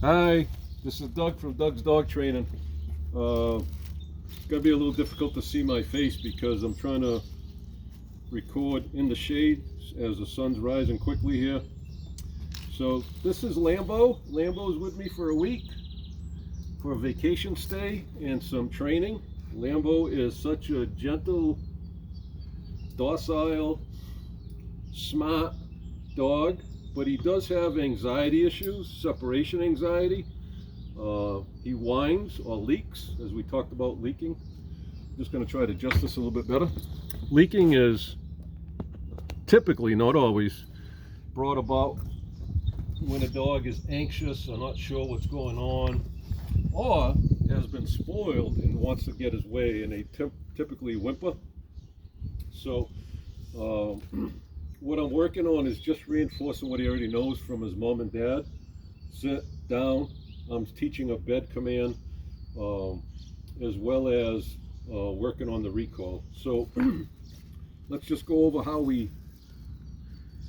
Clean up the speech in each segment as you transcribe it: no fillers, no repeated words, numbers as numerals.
Hi, this is Doug from Doug's Dog Training. It's gonna be a little difficult to see my face because I'm trying to record in the shade as the sun's rising quickly here. So this is Lambo. Lambo's with me for a week for a vacation stay and some training. Lambo is such a gentle, docile, smart dog, but he does have anxiety issues, separation anxiety. He whines or leaks, as we talked about leaking. I'm just going to try to adjust this a little bit better. Leaking is typically, not always, brought about when a dog is anxious or not sure what's going on, or has been spoiled and wants to get his way, and they typically whimper. So what I'm working on is just reinforcing what he already knows from his mom and dad. Sit down. I'm teaching a bed command, as well as working on the recall. So let's just go over how we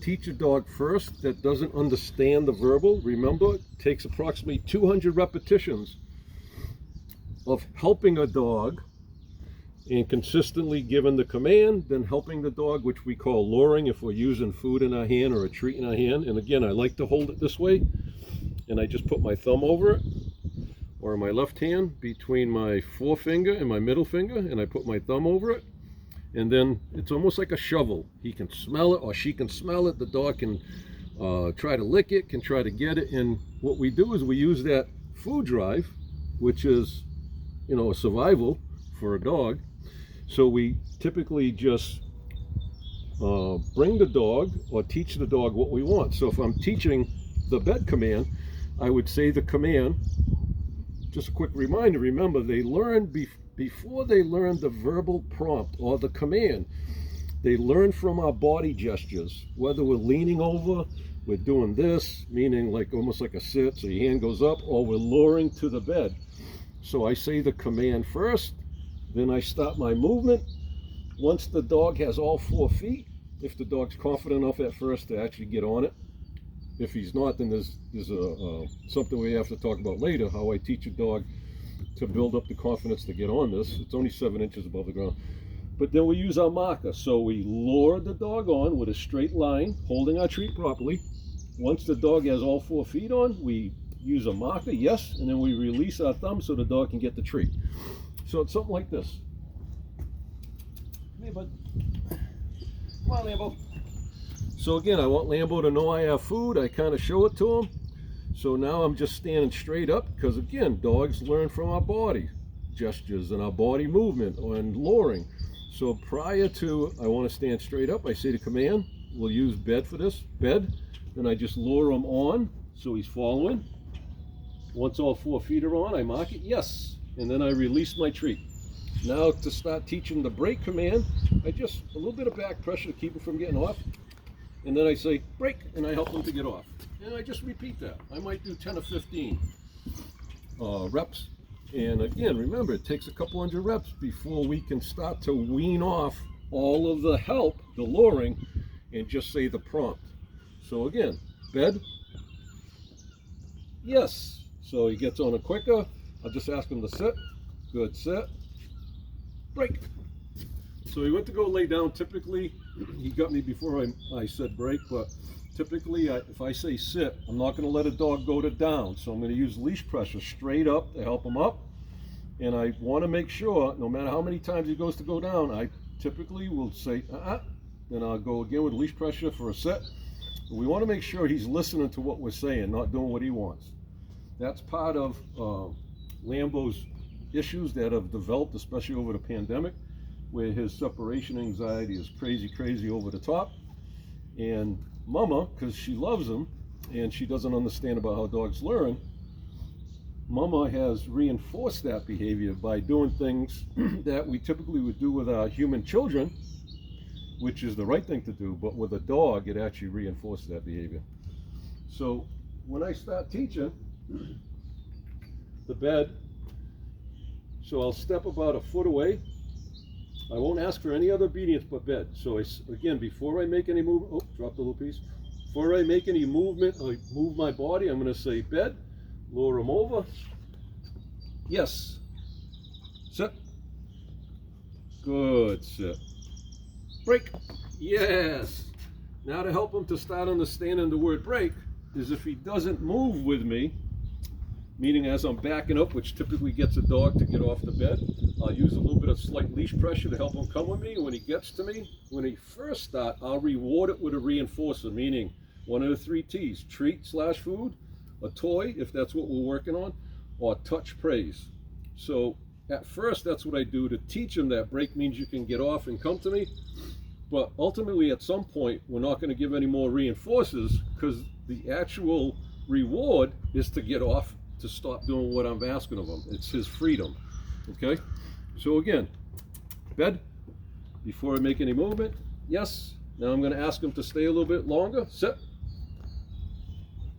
teach a dog first that doesn't understand the verbal. Remember, it takes approximately 200 repetitions of helping a dog and consistently giving the command, then helping the dog, which we call luring if we're using food in our hand or a treat in our hand. And again, I like to hold it this way, and I just put my thumb over it, or my left hand between my forefinger and my middle finger, and I put my thumb over it, and then it's almost like a shovel. He can smell it, or she can smell it. The dog can try to lick it, can try to get it, and what we do is we use that food drive, which is, a survival for a dog. So we typically just bring the dog or teach the dog what we want. So if I'm teaching the bed command, I would say the command. Just a quick reminder, remember, they learn before they learn the verbal prompt or the command, they learn from our body gestures. Whether we're leaning over, we're doing this, meaning like almost like a sit, so your hand goes up, or we're luring to the bed. So I say the command first, then I stop my movement. Once the dog has all 4 feet, if the dog's confident enough at first to actually get on it. If he's not, then there's something we have to talk about later, how I teach a dog to build up the confidence to get on this. It's only 7 inches above the ground. But then we use our marker. So we lure the dog on with a straight line, holding our treat properly. Once the dog has all 4 feet on, we use a marker, yes, and then we release our thumb so the dog can get the treat. So it's something like this. Come here, bud. Come on, Lambo. So again, I want Lambo to know I have food. I kind of show it to him. So now I'm just standing straight up because, again, dogs learn from our body gestures and our body movement and luring. So prior to, I want to stand straight up, I say the command. We'll use bed for this, bed. Then I just lure him on so he's following. Once all 4 feet are on, I mark it, yes. And then I release my treat. Now to start teaching the break command, I just, a little bit of back pressure to keep him from getting off. And then I say break, and I help them to get off. And I just repeat that. I might do 10 or 15 reps. And again, remember, it takes a couple hundred reps before we can start to wean off all of the help, the luring, and just say the prompt. So again, bed, yes. So he gets on it quicker. I'll just ask him to sit. Good, sit. Break. So he went to go lay down. Typically, he got me before I said break, but typically if I say sit, I'm not going to let a dog go to down. So I'm going to use leash pressure straight up to help him up. And I want to make sure, no matter how many times he goes to go down, I typically will say, then I'll go again with leash pressure for a sit. We want to make sure he's listening to what we're saying, not doing what he wants. That's part of Lambo's issues that have developed, especially over the pandemic, where his separation anxiety is crazy over the top. And Mama, because she loves him and she doesn't understand about how dogs learn, Mama has reinforced that behavior by doing things that we typically would do with our human children, which is the right thing to do, but with a dog, it actually reinforces that behavior. So when I start teaching the bed, so I'll step about a foot away. I won't ask for any other obedience but bed. So again, before I make any movement, drop the little piece. Before I make any movement, I move my body, I'm going to say bed. Lure him over. Yes. Sit. Good. Sit. Break. Yes. Now to help him to start understanding the word break is if he doesn't move with me, meaning as I'm backing up, which typically gets a dog to get off the bed, I'll use a little bit of slight leash pressure to help him come with me. When he gets to me, when he first starts, I'll reward it with a reinforcer, meaning one of the 3 T's, treat/food, a toy, if that's what we're working on, or touch praise. So at first, that's what I do to teach him that break means you can get off and come to me. But ultimately, at some point, we're not going to give any more reinforcers because the actual reward is to get off, to stop doing what I'm asking of him. It's his freedom. Okay? So again, bed, before I make any movement, yes. Now I'm going to ask him to stay a little bit longer. Sit.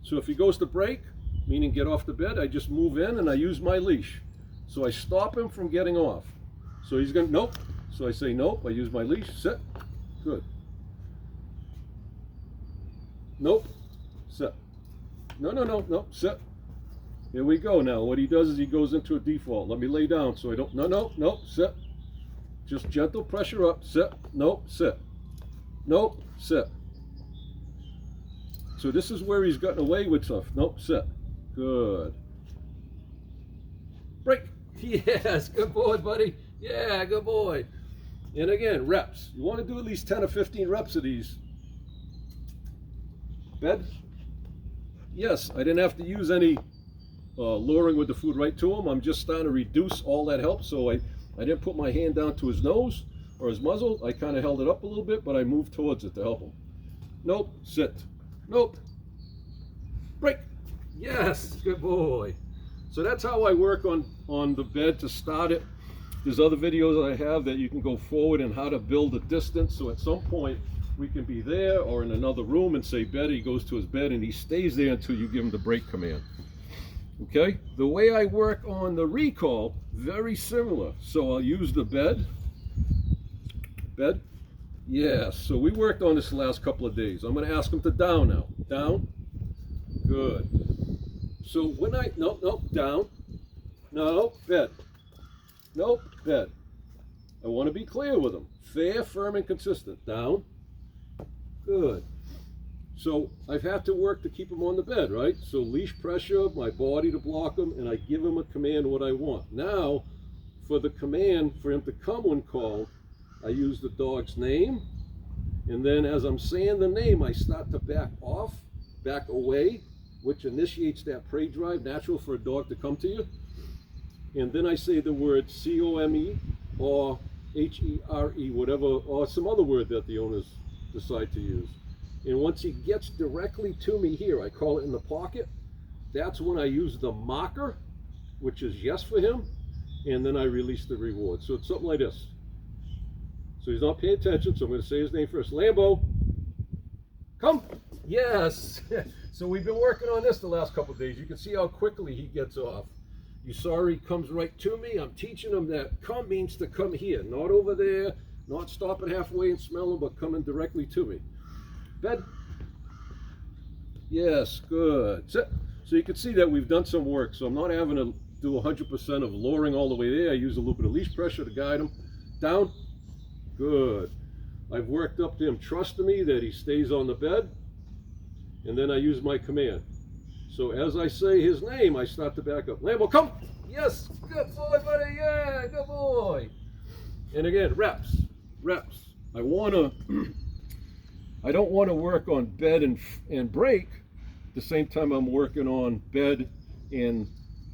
So if he goes to break, meaning get off the bed, I just move in and I use my leash. So I stop him from getting off. So he's going to, nope. So I say nope, I use my leash, sit. Good. Nope. Sit. No. Sit. Here we go now. What he does is he goes into a default. Let me lay down so I don't, no, sit. Just gentle pressure up. Sit. Nope. Sit. Nope. Sit. So this is where he's gotten away with stuff. Nope. Sit. Good. Break. Yes. Good boy, buddy. Yeah, good boy. And again, reps. You want to do at least 10 or 15 reps of these. Bed? Yes, I didn't have to use any luring with the food right to him. I'm just starting to reduce all that help. So I didn't put my hand down to his nose or his muzzle. I kind of held it up a little bit, but I moved towards it to help him. Nope, sit. Nope. Break. Yes, good boy. So that's how I work on the bed to start it. There's other videos I have that you can go forward and how to build a distance. So at some point we can be there or in another room and say bed, he goes to his bed and he stays there until you give him the break command. Okay, the way I work on the recall, very similar. So I'll use the bed. Yes, so we worked on this the last couple of days. I'm going to ask him to down now. Down. Good. So when nope, down. No, bed. Nope, bed. I want to be clear with him. Fair, firm, and consistent. Down. Good. So I've had to work to keep him on the bed, right? So leash pressure, my body to block him, and I give him a command what I want. Now, for the command for him to come when called, I use the dog's name, and then as I'm saying the name, I start to back off, back away, which initiates that prey drive, natural for a dog to come to you. And then I say the word C-O-M-E or H-E-R-E, whatever, or some other word that the owners decide to use. And once he gets directly to me here, I call it in the pocket, that's when I use the marker, which is yes for him, and then I release the reward. So it's something like this. So he's not paying attention, so I'm going to say his name first. Lambo, come. Yes. So we've been working on this the last couple of days. You can see how quickly he gets off. You saw he comes right to me. I'm teaching him that come means to come here, not over there, not stopping halfway and smelling, but coming directly to me. Bed. Yes, good. Sit. So you can see that we've done some work. So I'm not having to do 100% of luring all the way there. I use a little bit of leash pressure to guide him. Down. Good. I've worked up to him trusting me that he stays on the bed. And then I use my command. So as I say his name, I start to back up. Lambo, come! Yes! Good boy, buddy! Yeah, good boy! And again, reps. I don't want to work on bed and break at the same time I'm working on bed and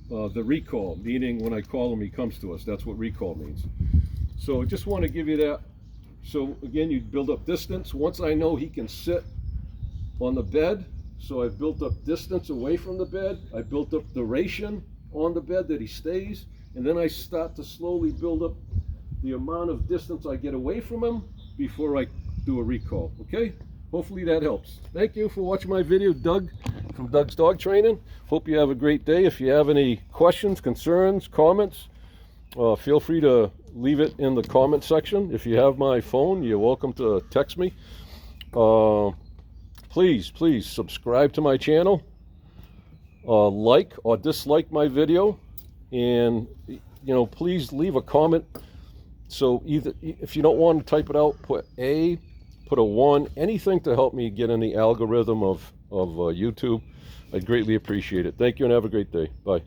the recall, meaning when I call him, he comes to us. That's what recall means. So I just want to give you that. So again, you build up distance. Once I know he can sit on the bed, so I've built up distance away from the bed. I built up duration on the bed that he stays. And then I start to slowly build up the amount of distance I get away from him before I do a recall. Okay? Hopefully that helps. Thank you for watching my video, Doug from Doug's Dog Training. Hope you have a great day. If you have any questions, concerns, comments, feel free to leave it in the comment section. If you have my phone, you're welcome to text me. Please subscribe to my channel. like or dislike my video, and please leave a comment. So either, if you don't want to type it out, put a 1, anything to help me get in the algorithm of YouTube. I'd greatly appreciate it. Thank you and have a great day. Bye.